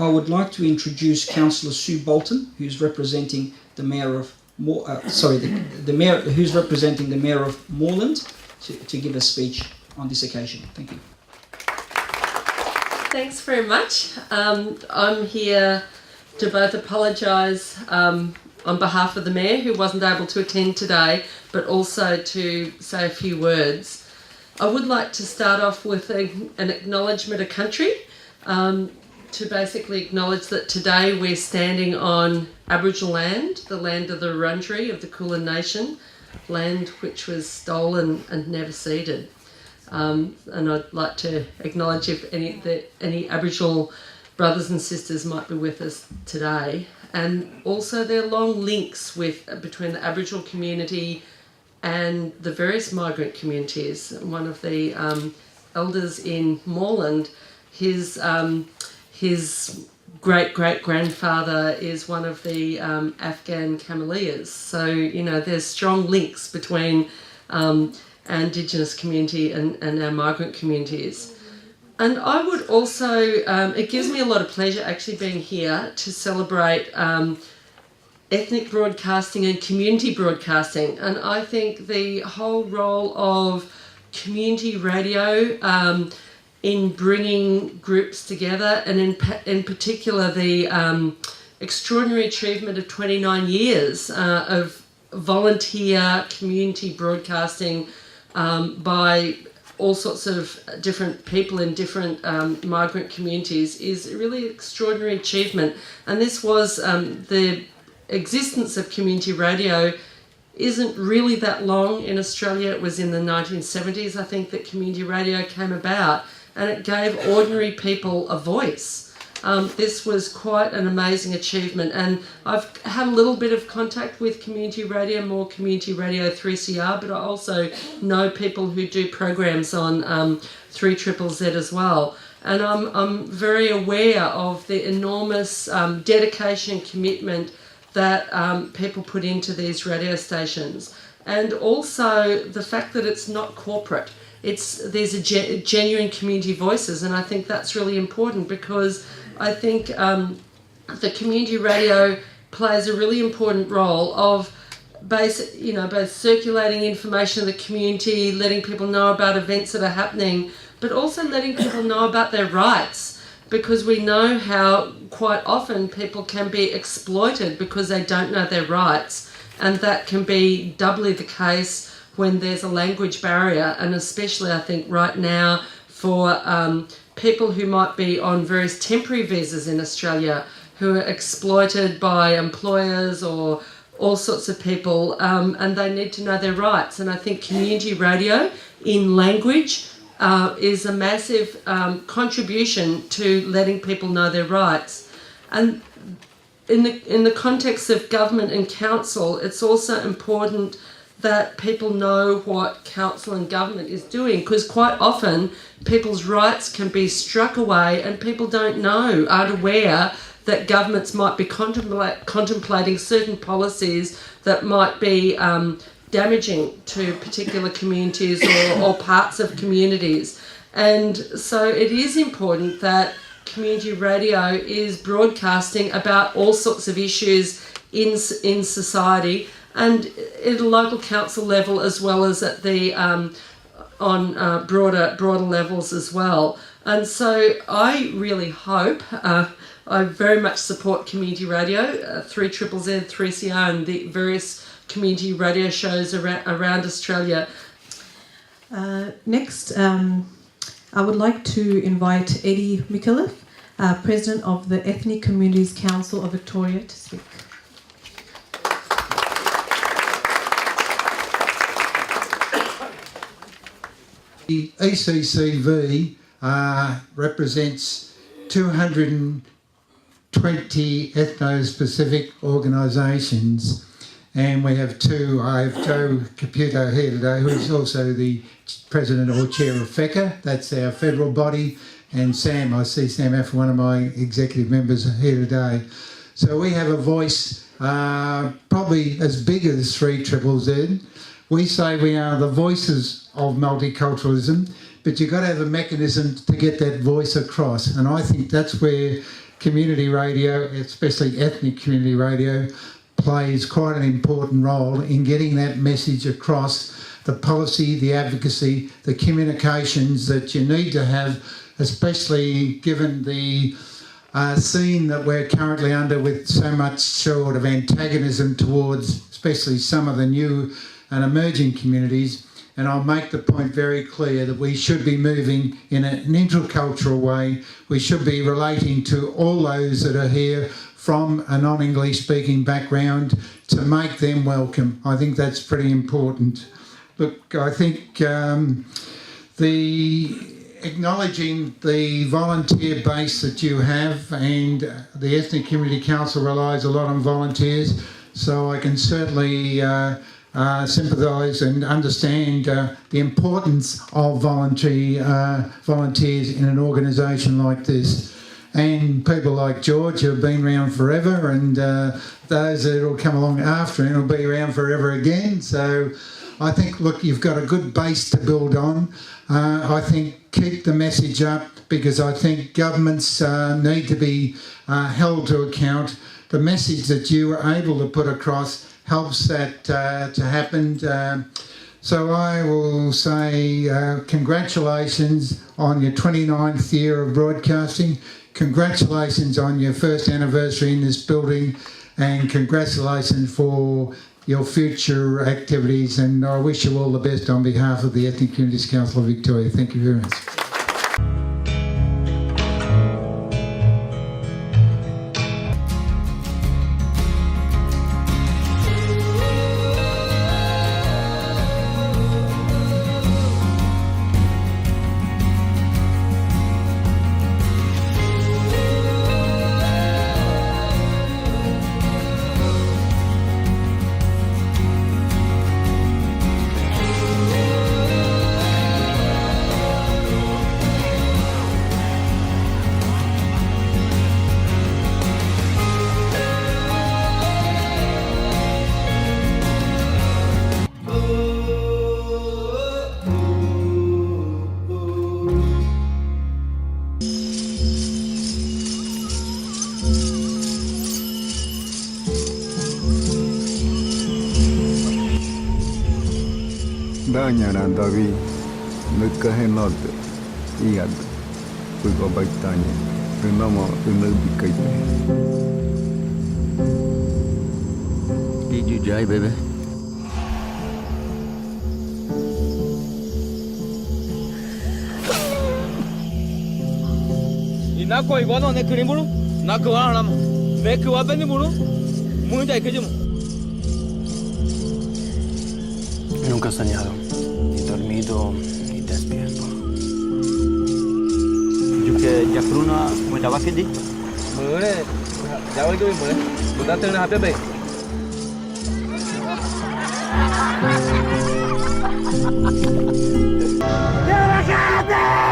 I would like to introduce Councillor Sue Bolton, who's representing the Mayor of the Mayor who's representing the Mayor of Moreland, to give a speech on this occasion. Thank you. Thanks very much. I'm here to both apologise on behalf of the Mayor, who wasn't able to attend today, but also to say a few words. I would like to start off with an acknowledgement of country, to basically acknowledge that today we're standing on Aboriginal land, the land of the Wurundjeri of the Kulin Nation, land which was stolen and never ceded. And I'd like to acknowledge if any Aboriginal brothers and sisters might be with us today. And also there are long links between the Aboriginal community and the various migrant communities. One of the elders in Moreland, his great-great-grandfather is one of the Afghan Cameleers. So, there's strong links between our Indigenous community and our migrant communities. And I would also, it gives me a lot of pleasure actually being here to celebrate ethnic broadcasting and community broadcasting. And I think the whole role of community radio in bringing groups together, and in particular the extraordinary achievement of 29 years of volunteer community broadcasting by all sorts of different people in different migrant communities is a really extraordinary achievement. And this was the existence of community radio isn't really that long in Australia. It was in the 1970s, I think, that community radio came about, and it gave ordinary people a voice. This was quite an amazing achievement, and I've had a little bit of contact with community radio, more community radio 3CR, but I also know people who do programs on 3ZZZ as well. And I'm very aware of the enormous dedication and commitment that people put into these radio stations, and also the fact that it's not corporate. There's a genuine community voices, and I think that's really important, because I think the community radio plays a really important role of both circulating information in the community, letting people know about events that are happening, but also letting people know about their rights, because we know how quite often people can be exploited because they don't know their rights, and that can be doubly the case when there's a language barrier, and especially I think right now for people who might be on various temporary visas in Australia who are exploited by employers or all sorts of people, and they need to know their rights. And I think community radio in language is a massive contribution to letting people know their rights. And in the context of government and council, it's also important that people know what council and government is doing, because quite often people's rights can be struck away and people aren't aware that governments might be contemplating certain policies that might be damaging to particular communities or parts of communities. And so it is important that community radio is broadcasting about all sorts of issues in society, and at a local council level as well as at the on broader levels as well. And so I really hope, I very much support community radio, 3ZZZ, 3CR, and the various community radio shows around Australia. Next, I would like to invite Eddie Micallef, President of the Ethnic Communities Council of Victoria, to speak. The ECCV represents 220 ethno-specific organisations, and we have I have Joe Caputo here today, who is also the President or Chair of FECA, that's our federal body, and Sam, I see Sam Affer, one of my executive members, here today. So we have a voice probably as big as 3ZZZ. We say we are the voices of multiculturalism, but you've got to have a mechanism to get that voice across. And I think that's where community radio, especially ethnic community radio, plays quite an important role in getting that message across, the policy, the advocacy, the communications that you need to have, especially given the scene that we're currently under with so much sort of antagonism towards especially some of the new and emerging communities. And I'll make the point very clear that we should be moving in an intercultural way. We should be relating to all those that are here from a non-English speaking background to make them welcome. I think that's pretty important. Look, I think acknowledging the volunteer base that you have, and the Ethnic Community Council relies a lot on volunteers, so I can certainly sympathise and understand the importance of volunteers in an organisation like this. And people like George who have been around forever, and those that will come along after him will be around forever again. So I think, look, you've got a good base to build on. I think keep the message up, because I think governments need to be held to account. The message that you were able to put across helps that to happen. So I will say congratulations on your 29th year of broadcasting. Congratulations on your first anniversary in this building, and congratulations for your future activities, and I wish you all the best on behalf of the Ethnic Communities Council of Victoria. Thank you very much. Dañará David, nước cá hên lọt, y gạt, tôi có bạch tanya, tôi nằm ở tôi nơi bị cây. Did you die, baby? Inako igual ne krimulu, nako alam, meku abeni mulu, muita ikejum. Nunca he soñado, ni dormido, ni despierto. Yo que ya fruna, como estaba aquí, muere, ya voy que muere, puta tengo una happy. ¡Ya la gente!